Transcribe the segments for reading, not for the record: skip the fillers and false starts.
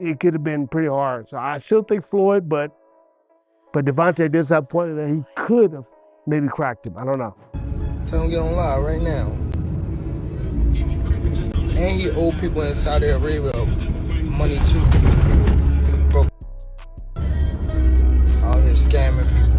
it could have been pretty hard. So I still think Floyd, but Gervonta does have pointed that he could have maybe cracked him. I don't know. Tell him to get on live right now. And he owe people in Saudi Arabia money too. Bro, out here scamming people.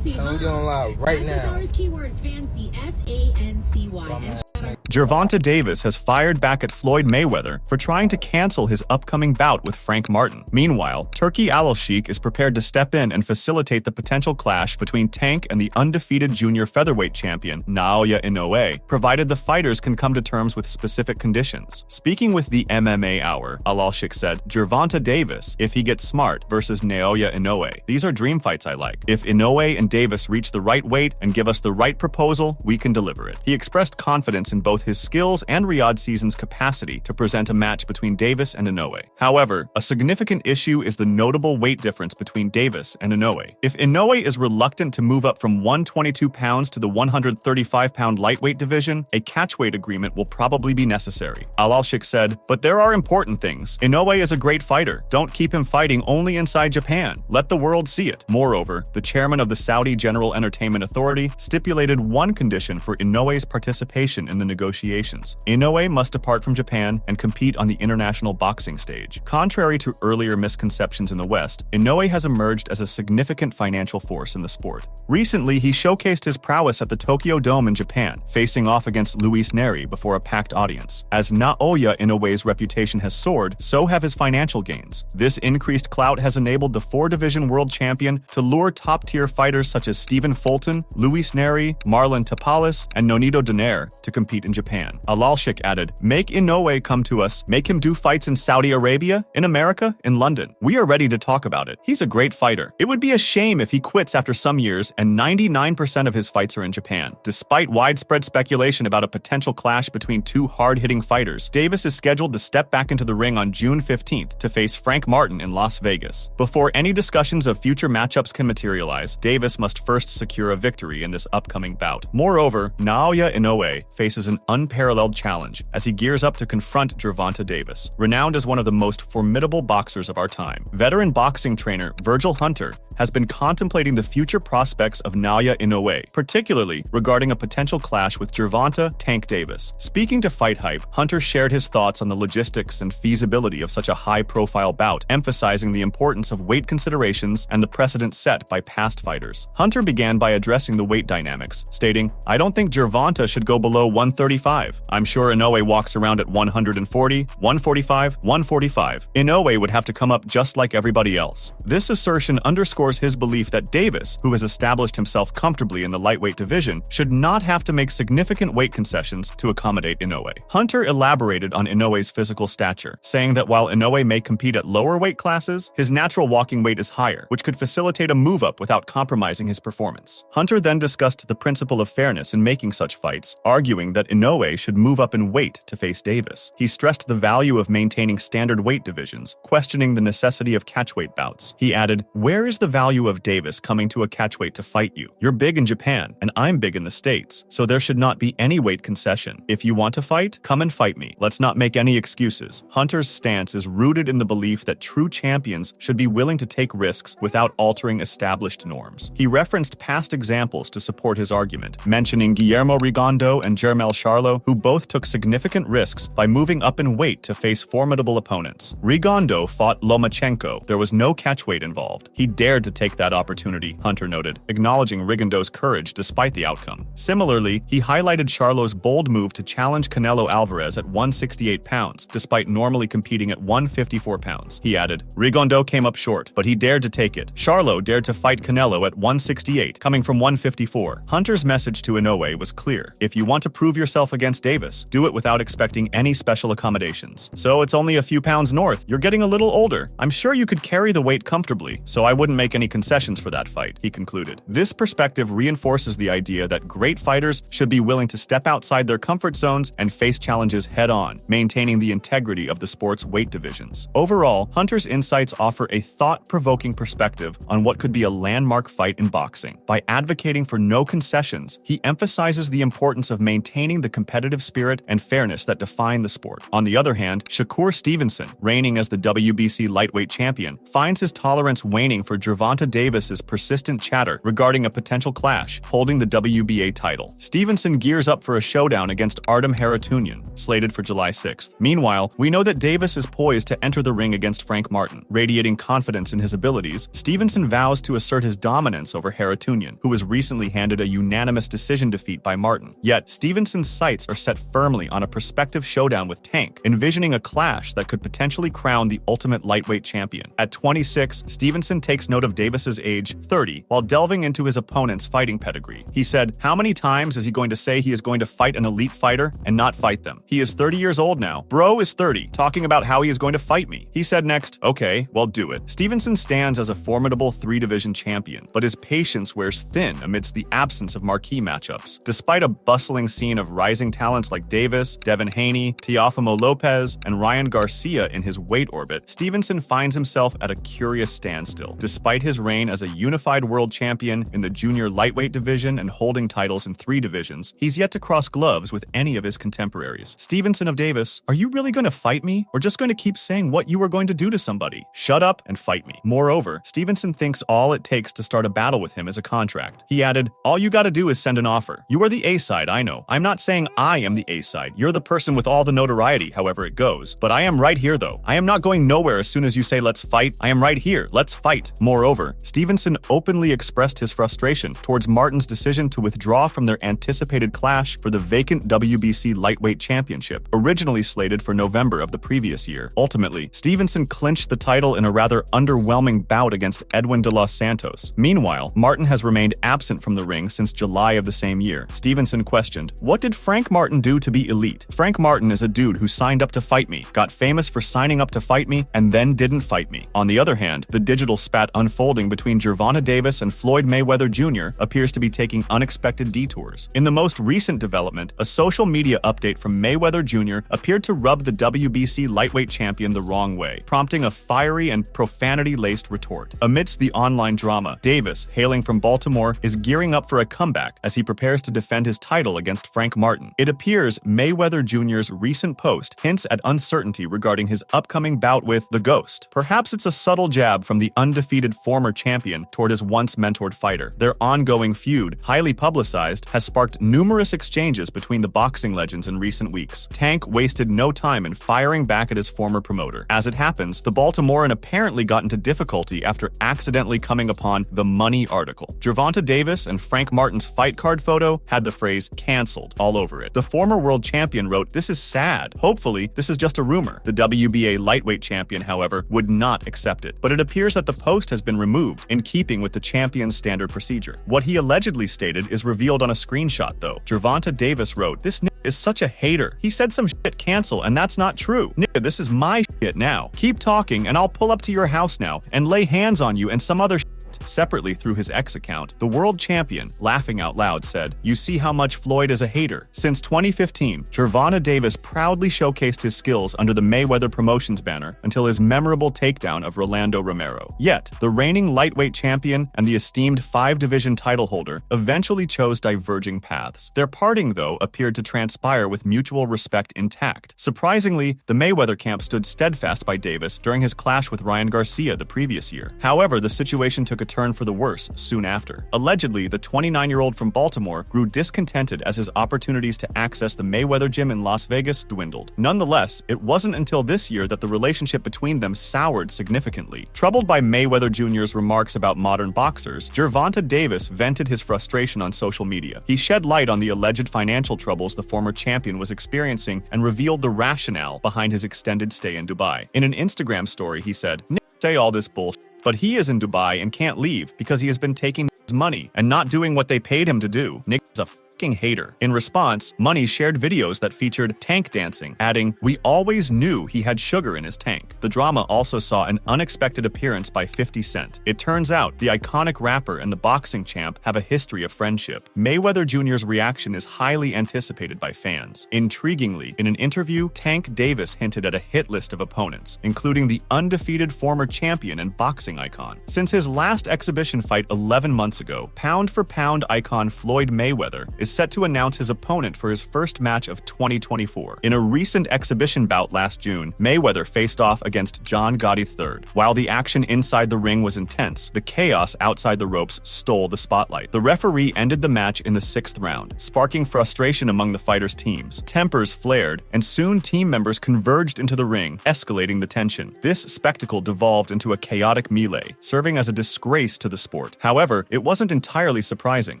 Tell him to get on live right now. Keyword fancy, F-A-N-C-Y. Gervonta Davis has fired back at Floyd Mayweather for trying to cancel his upcoming bout with Frank Martin. Meanwhile, Turki Al-Sheikh is prepared to step in and facilitate the potential clash between Tank and the undefeated junior featherweight champion Naoya Inoue, provided the fighters can come to terms with specific conditions. Speaking with the MMA Hour, Al-Sheikh said, "Gervonta Davis, if he gets smart, versus Naoya Inoue. These are dream fights I like. If Inoue and Davis reach the right weight and give us the right proposal, we can deliver it." He expressed confidence in both his skills and Riyadh Season's capacity to present a match between Davis and Inoue. However, a significant issue is the notable weight difference between Davis and Inoue. If Inoue is reluctant to move up from 122 pounds to the 135-pound lightweight division, a catchweight agreement will probably be necessary. Al-Sheikh said, "But there are important things. Inoue is a great fighter. Don't keep him fighting only inside Japan. Let the world see it." Moreover, the chairman of the Saudi General Entertainment Authority stipulated one condition for Inoue's participation in the negotiations. Inoue must depart from Japan and compete on the international boxing stage. Contrary to earlier misconceptions in the West, Inoue has emerged as a significant financial force in the sport. Recently, he showcased his prowess at the Tokyo Dome in Japan, facing off against Luis Neri before a packed audience. As Naoya Inoue's reputation has soared, so have his financial gains. This increased clout has enabled the four-division world champion to lure top-tier fighters such as Stephen Fulton, Luis Neri, Marlon Tapales, and Nonito Donaire to compete in Japan. Al-Sheikh added, "Make Inoue come to us. Make him do fights in Saudi Arabia, in America, in London. We are ready to talk about it. He's a great fighter. It would be a shame if he quits after some years, and 99% of his fights are in Japan." Despite widespread speculation about a potential clash between two hard-hitting fighters, Davis is scheduled to step back into the ring on June 15th to face Frank Martin in Las Vegas. Before any discussions of future matchups can materialize, Davis must first secure a victory in this upcoming bout. Moreover, Naoya Inoue faces an unparalleled challenge as he gears up to confront Gervonta Davis, renowned as one of the most formidable boxers of our time. Veteran boxing trainer Virgil Hunter has been contemplating the future prospects of Naoya Inoue, particularly regarding a potential clash with Gervonta "Tank" Davis. Speaking to Fight Hype, Hunter shared his thoughts on the logistics and feasibility of such a high-profile bout, emphasizing the importance of weight considerations and the precedent set by past fighters. Hunter began by addressing the weight dynamics, stating, "I don't think Gervonta should go below 135. I'm sure Inoue walks around at 140, 145, 145. Inoue would have to come up just like everybody else." This assertion underscores his belief that Davis, who has established himself comfortably in the lightweight division, should not have to make significant weight concessions to accommodate Inoue. Hunter elaborated on Inoue's physical stature, saying that while Inoue may compete at lower weight classes, his natural walking weight is higher, which could facilitate a move-up without compromising his performance. Hunter then discussed the principle of fairness in making such fights, arguing that Inoue should move up in weight to face Davis. He stressed the value of maintaining standard weight divisions, questioning the necessity of catchweight bouts. He added, "Where is the value of Davis coming to a catchweight to fight you? You're big in Japan, and I'm big in the States, so there should not be any weight concession. If you want to fight, come and fight me. Let's not make any excuses." Hunter's stance is rooted in the belief that true champions should be willing to take risks without altering established norms. He referenced past examples to support his argument, mentioning Guillermo Rigondeaux and Jermell Charlo, who both took significant risks by moving up in weight to face formidable opponents. Rigondeaux fought Lomachenko. There was no catchweight involved. He dared to take that opportunity, Hunter noted, acknowledging Rigondeaux's courage despite the outcome. Similarly, he highlighted Charlo's bold move to challenge Canelo Alvarez at 168 pounds, despite normally competing at 154 pounds. He added, "Rigondeaux came up short, but he dared to take it. Charlo dared to fight Canelo at 168, coming from 154. Hunter's message to Inoue was clear. If you want to prove yourself against Davis, do it without expecting any special accommodations. So it's only a few pounds north. You're getting a little older. I'm sure you could carry the weight comfortably, so I wouldn't make make any concessions for that fight, he concluded. This perspective reinforces the idea that great fighters should be willing to step outside their comfort zones and face challenges head-on, maintaining the integrity of the sport's weight divisions. Overall, Hunter's insights offer a thought-provoking perspective on what could be a landmark fight in boxing. By advocating for no concessions, he emphasizes the importance of maintaining the competitive spirit and fairness that define the sport. On the other hand, Shakur Stevenson, reigning as the WBC lightweight champion, finds his tolerance waning for Gervonta Davis's persistent chatter regarding a potential clash, holding the WBA title. Stevenson gears up for a showdown against Artem Harutyunyan, slated for July 6th. Meanwhile, we know that Davis is poised to enter the ring against Frank Martin. Radiating confidence in his abilities, Stevenson vows to assert his dominance over Harutyunyan, who was recently handed a unanimous decision defeat by Martin. Yet, Stevenson's sights are set firmly on a prospective showdown with Tank, envisioning a clash that could potentially crown the ultimate lightweight champion. At 26, Stevenson takes note of Davis's age, 30, while delving into his opponent's fighting pedigree. He said, "How many times is he going to say he is going to fight an elite fighter and not fight them? He is 30 years old now. Bro is 30, talking about how he is going to fight me." He said next, "Okay, well do it." Stevenson stands as a formidable three-division champion, but his patience wears thin amidst the absence of marquee matchups. Despite a bustling scene of rising talents like Davis, Devin Haney, Teofimo Lopez, and Ryan Garcia in his weight orbit, Stevenson finds himself at a curious standstill. Despite his reign as a unified world champion in the junior lightweight division and holding titles in 3 divisions, he's yet to cross gloves with any of his contemporaries. Stevenson of Davis, are you really going to fight me, or just going to keep saying what you were going to do to somebody? Shut up and fight me. Moreover, Stevenson thinks all it takes to start a battle with him is a contract. He added, "All you gotta do is send an offer. You are the A side, I know. I'm not saying I am the A side. You're the person with all the notoriety, however it goes. But I am right here though. I am not going nowhere as soon as you say let's fight. I am right here. Let's fight." Moreover, Stevenson openly expressed his frustration towards Martin's decision to withdraw from their anticipated clash for the vacant WBC lightweight championship, originally slated for November of the previous year. Ultimately, Stevenson clinched the title in a rather underwhelming bout against Edwin de los Santos. Meanwhile, Martin has remained absent from the ring since July of the same year. Stevenson questioned, "What did Frank Martin do to be elite? Frank Martin is a dude who signed up to fight me, got famous for signing up to fight me, and then didn't fight me." On the other hand, the digital spat unfolding between Gervonta Davis and Floyd Mayweather Jr. appears to be taking unexpected detours. In the most recent development, a social media update from Mayweather Jr. appeared to rub the WBC lightweight champion the wrong way, prompting a fiery and profanity-laced retort. Amidst the online drama, Davis, hailing from Baltimore, is gearing up for a comeback as he prepares to defend his title against Frank Martin. It appears Mayweather Jr.'s recent post hints at uncertainty regarding his upcoming bout with the Ghost. Perhaps it's a subtle jab from the undefeated former champion toward his once-mentored fighter. Their ongoing feud, highly publicized, has sparked numerous exchanges between the boxing legends in recent weeks. Tank wasted no time in firing back at his former promoter. As it happens, the Baltimorean apparently got into difficulty after accidentally coming upon the Money article. Gervonta Davis and Frank Martin's fight card photo had the phrase "canceled" all over it. The former world champion wrote, "This is sad. Hopefully, this is just a rumor." The WBA lightweight champion, however, would not accept it, but it appears that the post has been removed, in keeping with the champion's standard procedure. What he allegedly stated is revealed on a screenshot, though. Gervonta Davis wrote, "This is such a hater. He said some shit cancel, and that's not true. Nigga, this is my shit now. Keep talking, and I'll pull up to your house now and lay hands on you and some other shit." Separately through his X account, the world champion, laughing out loud, said, "You see how much Floyd is a hater." Since 2015, Gervonta Davis proudly showcased his skills under the Mayweather Promotions banner until his memorable takedown of Rolando Romero. Yet, the reigning lightweight champion and the esteemed 5-division title holder eventually chose diverging paths. Their parting, though, appeared to transpire with mutual respect intact. Surprisingly, the Mayweather camp stood steadfast by Davis during his clash with Ryan Garcia the previous year. However, the situation took a turn for the worse soon after. Allegedly, the 29-year-old from Baltimore grew discontented as his opportunities to access the Mayweather gym in Las Vegas dwindled. Nonetheless, it wasn't until this year that the relationship between them soured significantly. Troubled by Mayweather Jr.'s remarks about modern boxers, Gervonta Davis vented his frustration on social media. He shed light on the alleged financial troubles the former champion was experiencing and revealed the rationale behind his extended stay in Dubai. In an Instagram story, he said, "Niggas say all this bullshit, but he is in Dubai and can't leave because he has been taking his money and not doing what they paid him to do. Niggas a fucking hater." In response, Money shared videos that featured Tank dancing, adding, "We always knew he had sugar in his tank." The drama also saw an unexpected appearance by 50 Cent. It turns out the iconic rapper and the boxing champ have a history of friendship. Mayweather Jr.'s reaction is highly anticipated by fans. Intriguingly, in an interview, Tank Davis hinted at a hit list of opponents, including the undefeated former champion and boxing icon. Since his last exhibition fight 11 months ago, pound-for-pound icon Floyd Mayweather is set to announce his opponent for his first match of 2024. In a recent exhibition bout last June, Mayweather faced off against John Gotti III. While the action inside the ring was intense, the chaos outside the ropes stole the spotlight. The referee ended the match in the 6th round, sparking frustration among the fighters' teams. Tempers flared, and soon team members converged into the ring, escalating the tension. This spectacle devolved into a chaotic melee, serving as a disgrace to the sport. However, it wasn't entirely surprising,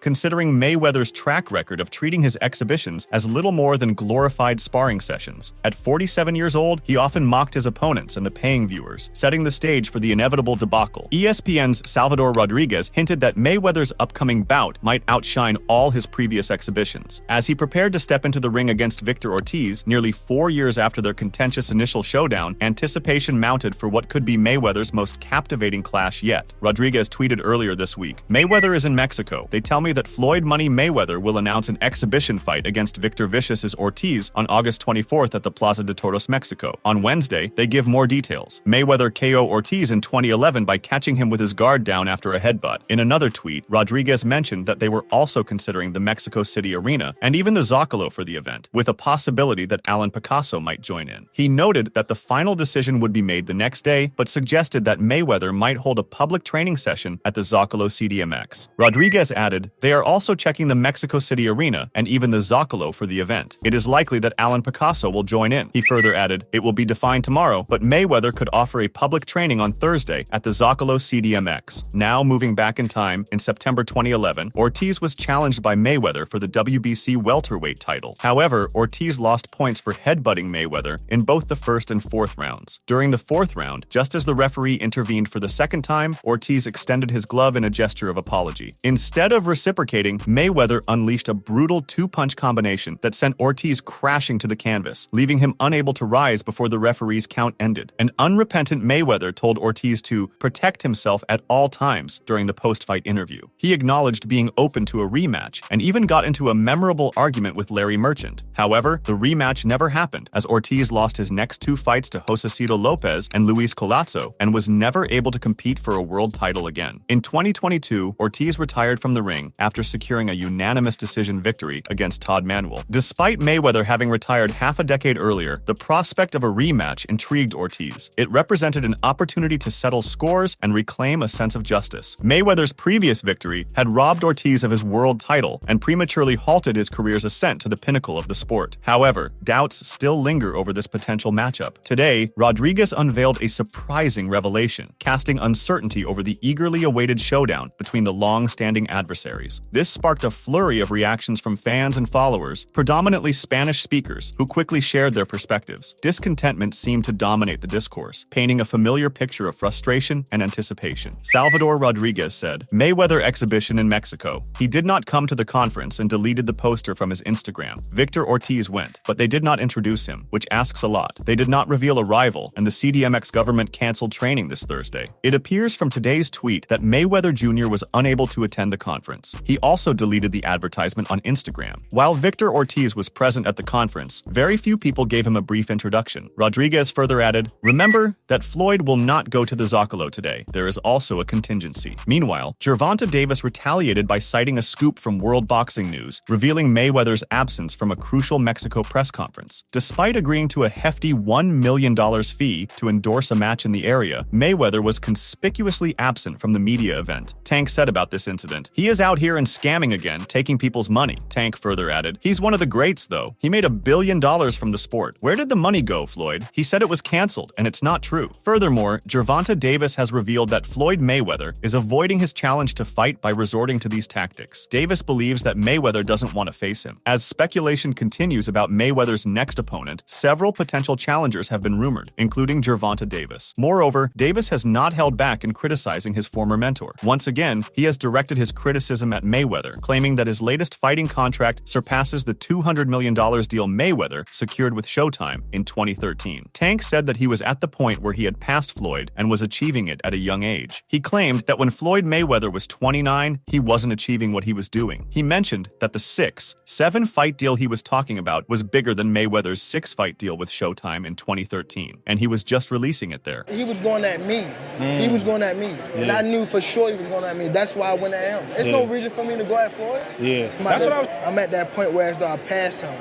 considering Mayweather's track record of treating his exhibitions as little more than glorified sparring sessions. At 47 years old, he often mocked his opponents and the paying viewers, setting the stage for the inevitable debacle. ESPN's Salvador Rodriguez hinted that Mayweather's upcoming bout might outshine all his previous exhibitions. As he prepared to step into the ring against Victor Ortiz, nearly 4 years after their contentious initial showdown, anticipation mounted for what could be Mayweather's most captivating clash yet. Rodriguez tweeted earlier this week, "Mayweather is in Mexico. They tell me that Floyd Money Mayweather will announce an exhibition fight against Victor Vicious's Ortiz on August 24th at the Plaza de Toros, Mexico. On Wednesday, they give more details. Mayweather KO Ortiz in 2011 by catching him with his guard down after a headbutt." In another tweet, Rodriguez mentioned that they were also considering the Mexico City Arena and even the Zocalo for the event, with a possibility that Alan Picasso might join in. He noted that the final decision would be made the next day, but suggested that Mayweather might hold a public training session at the Zocalo CDMX. Rodriguez added, "They are also checking the Mexico City Arena and even the Zocalo for the event. It is likely that Alan Picasso will join in." He further added, "It will be defined tomorrow, but Mayweather could offer a public training on Thursday at the Zocalo CDMX." Now moving back in time, in September 2011, Ortiz was challenged by Mayweather for the WBC welterweight title. However, Ortiz lost points for headbutting Mayweather in both the 1st and 4th rounds. During the 4th round, just as the referee intervened for the 2nd time, Ortiz extended his glove in a gesture of apology. Instead of reciprocating, Mayweather unleashed a brutal 2-punch combination that sent Ortiz crashing to the canvas, leaving him unable to rise before the referee's count ended. An unrepentant Mayweather told Ortiz to protect himself at all times during the post-fight interview. He acknowledged being open to a rematch and even got into a memorable argument with Larry Merchant. However, the rematch never happened, as Ortiz lost his next 2 fights to Josecito Lopez and Luis Colazzo and was never able to compete for a world title again. In 2022, Ortiz retired from the ring after securing a unanimous decision victory against Todd Manuel. Despite Mayweather having retired half a decade earlier, the prospect of a rematch intrigued Ortiz. It represented an opportunity to settle scores and reclaim a sense of justice. Mayweather's previous victory had robbed Ortiz of his world title and prematurely halted his career's ascent to the pinnacle of the sport. However, doubts still linger over this potential matchup. Today, Rodriguez unveiled a surprising revelation, casting uncertainty over the eagerly awaited showdown between the long-standing adversaries. This sparked a flurry of reactions from fans and followers, predominantly Spanish speakers, who quickly shared their perspectives. Discontentment seemed to dominate the discourse, painting a familiar picture of frustration and anticipation. Salvador Rodriguez said, "Mayweather exhibition in Mexico. He did not come to the conference and deleted the poster from his Instagram. Victor Ortiz went, but they did not introduce him, which asks a lot. They did not reveal a rival, and the CDMX government canceled training this Thursday." It appears from today's tweet that Mayweather Jr. was unable to attend the conference. He also deleted the advertisement on Instagram. While Victor Ortiz was present at the conference, very few people gave him a brief introduction. Rodriguez further added, "Remember that Floyd will not go to the Zocalo today. There is also a contingency." Meanwhile, Gervonta Davis retaliated by citing a scoop from World Boxing News, revealing Mayweather's absence from a crucial Mexico press conference. Despite agreeing to a hefty $1 million fee to endorse a match in the area, Mayweather was conspicuously absent from the media event. Tank said about this incident, "He is out here and scamming again, taking people's money." Tank further added, "He's one of the greats, though. He made $1 billion from the sport. Where did the money go, Floyd? He said it was canceled, and it's not true." Furthermore, Gervonta Davis has revealed that Floyd Mayweather is avoiding his challenge to fight by resorting to these tactics. Davis believes that Mayweather doesn't want to face him. As speculation continues about Mayweather's next opponent, several potential challengers have been rumored, including Gervonta Davis. Moreover, Davis has not held back in criticizing his former mentor. Once again, he has directed his criticism at Mayweather, claiming that his latest latest fighting contract surpasses the $200 million deal Mayweather secured with Showtime in 2013. Tank said that he was at the point where he had passed Floyd and was achieving it at a young age. He claimed that when Floyd Mayweather was 29, he wasn't achieving what he was doing. He mentioned that the 7-fight deal he was talking about was bigger than Mayweather's 6-fight deal with Showtime in 2013, and he was just releasing it there. He was going at me. He was going at me. And I knew for sure he was going at me. That's why I went at him. There's no reason for me to go at Floyd. Yeah. That's what I'm at that point where I passed him.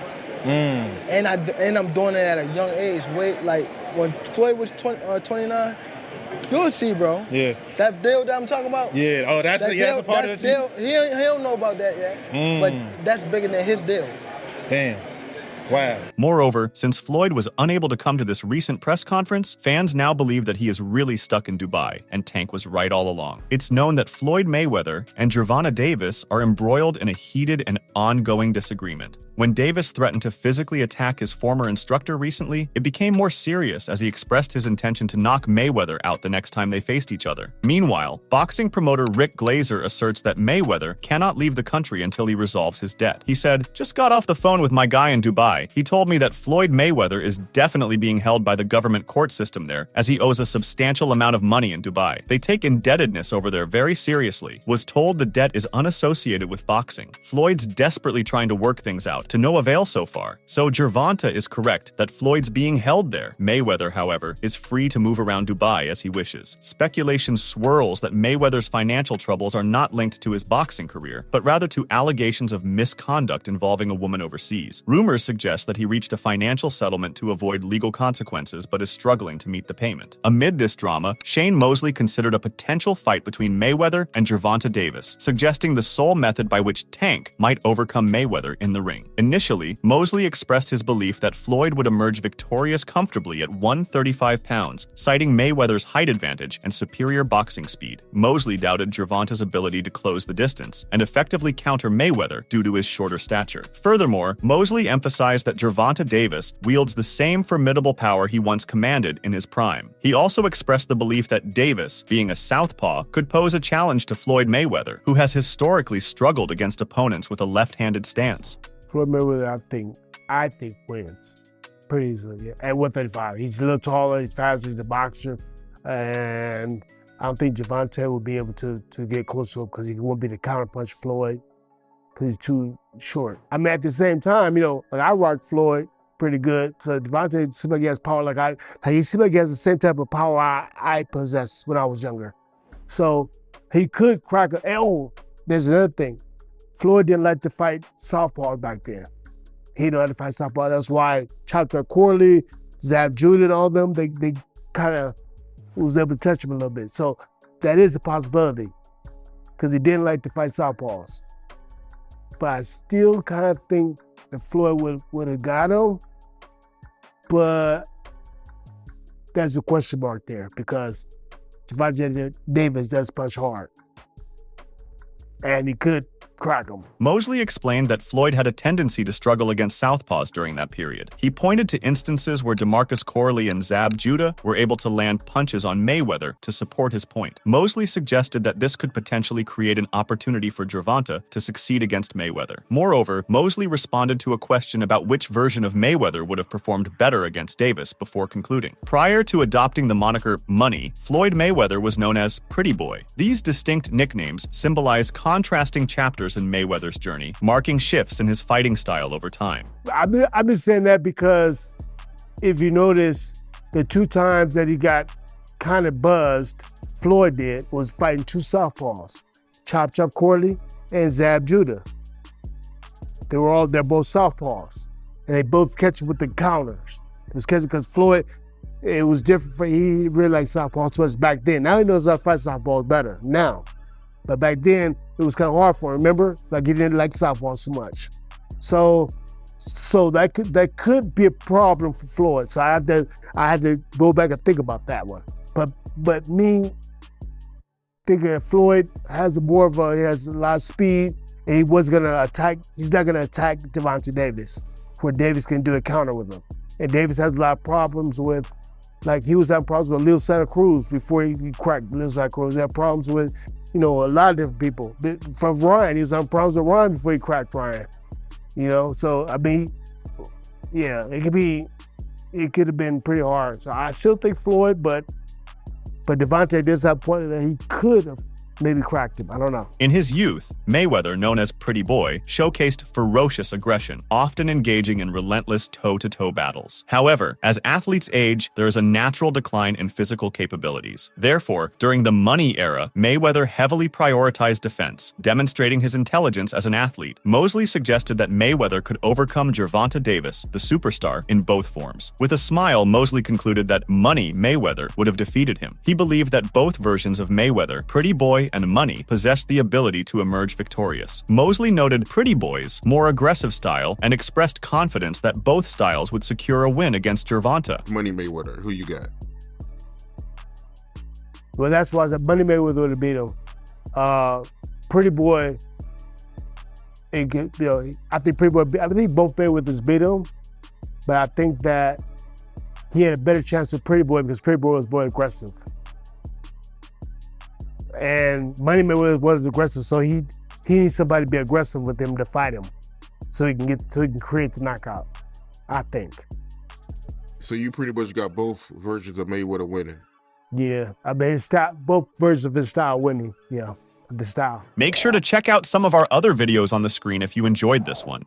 And I'm doing it at a young age. Like when Floyd was 29, you'll see, bro. Yeah. That deal that I'm talking about. Yeah. Oh, that's a part of the deal. He don't know about that yet. But that's bigger than his deal. Damn. Wow. Moreover, since Floyd was unable to come to this recent press conference, fans now believe that he is really stuck in Dubai, and Tank was right all along. It's known that Floyd Mayweather and Gervonta Davis are embroiled in a heated and ongoing disagreement. When Davis threatened to physically attack his former instructor recently, it became more serious as he expressed his intention to knock Mayweather out the next time they faced each other. Meanwhile, boxing promoter Rick Glazer asserts that Mayweather cannot leave the country until he resolves his debt. He said, "Just got off the phone with my guy in Dubai. He told me that Floyd Mayweather is definitely being held by the government court system there, as he owes a substantial amount of money in Dubai. They take indebtedness over there very seriously. Was told the debt is unassociated with boxing. Floyd's desperately trying to work things out, to no avail so far. So Gervonta is correct that Floyd's being held there. Mayweather, however, is free to move around Dubai as he wishes." Speculation swirls that Mayweather's financial troubles are not linked to his boxing career, but rather to allegations of misconduct involving a woman overseas. Rumors suggest that he reached a financial settlement to avoid legal consequences but is struggling to meet the payment. Amid this drama, Shane Mosley considered a potential fight between Mayweather and Gervonta Davis, suggesting the sole method by which Tank might overcome Mayweather in the ring. Initially, Mosley expressed his belief that Floyd would emerge victorious comfortably at 135 pounds, citing Mayweather's height advantage and superior boxing speed. Mosley doubted Gervonta's ability to close the distance and effectively counter Mayweather due to his shorter stature. Furthermore, Mosley emphasized that Gervonta Davis wields the same formidable power he once commanded in his prime. He also expressed the belief that Davis, being a southpaw, could pose a challenge to Floyd Mayweather, who has historically struggled against opponents with a left-handed stance. Floyd Mayweather, I think wins pretty easily at 135. He's a little taller, he's faster, he's a boxer, and I don't think Gervonta will be able to get close to him because he won't be the counterpunch Floyd because he's too short. I mean, at the same time, I rock Floyd pretty good. So Gervonta seems like he has power he seems like he has the same type of power I possessed when I was younger. So he could crack there's another thing. Floyd didn't like to fight southpaw back then. He didn't like to fight southpaw. That's why Chopper Corley, Zab Judah, and all them, they kind of was able to touch him a little bit. So that is a possibility because he didn't like to fight southpaws. But I still kind of think that Floyd would have got him, but there's a question mark there because Gervonta Davis does punch hard, and he could crack him. Mosley explained that Floyd had a tendency to struggle against southpaws during that period. He pointed to instances where DeMarcus Corley and Zab Judah were able to land punches on Mayweather to support his point. Mosley suggested that this could potentially create an opportunity for Gervonta to succeed against Mayweather. Moreover, Mosley responded to a question about which version of Mayweather would have performed better against Davis before concluding. Prior to adopting the moniker Money, Floyd Mayweather was known as Pretty Boy. These distinct nicknames symbolize contrasting chapters in Mayweather's journey, marking shifts in his fighting style over time. I've been saying that because if you notice, the 2 times that he got kind of buzzed, Floyd did, was fighting 2 southpaws, Chop Corley and Zab Judah. They're both southpaws, and they both catch him with the counters. It was catching because Floyd, it was different he really liked southpaws so much back then. Now he knows how to fight southpaws better now. But back then, it was kind of hard for him, remember? Like he didn't like southpaw so much. So that could be a problem for Floyd. So I had to go back and think about that one. But me thinking that Floyd has he has a lot of speed, and he's not gonna attack Gervonta Davis, where Davis can do a counter with him. And Davis has a lot of problems with, like he was having problems with Lil Santa Cruz before he cracked Lil Santa Cruz. He had problems with you know, a lot of different people. From Ryan, he was on problems with Ryan before he cracked Ryan. You know, so I mean, yeah, it could have been pretty hard. So I still think Floyd, but Gervonta does have pointed that he could have maybe cracked him. I don't know. In his youth, Mayweather, known as Pretty Boy, showcased ferocious aggression, often engaging in relentless toe-to-toe battles. However, as athletes age, there is a natural decline in physical capabilities. Therefore, during the Money era, Mayweather heavily prioritized defense, demonstrating his intelligence as an athlete. Mosley suggested that Mayweather could overcome Gervonta Davis, the superstar, in both forms. With a smile, Mosley concluded that Money Mayweather would have defeated him. He believed that both versions of Mayweather, Pretty Boy and Money, possessed the ability to emerge victorious. Mosley noted Pretty Boy's more aggressive style and expressed confidence that both styles would secure a win against Gervonta. Money Mayweather, who you got? Well, that's why I said Money Mayweather would have beat him. Pretty Boy, I think both Mayweathers beat him, but I think that he had a better chance with Pretty Boy because Pretty Boy was more aggressive. And Money Mayweather was aggressive, so he needs somebody to be aggressive with him to fight him, so he can create the knockout, I think. So you pretty much got both versions of Mayweather winning. Yeah, I mean his style, both versions of his style winning. Yeah, the style. Make sure to check out some of our other videos on the screen if you enjoyed this one.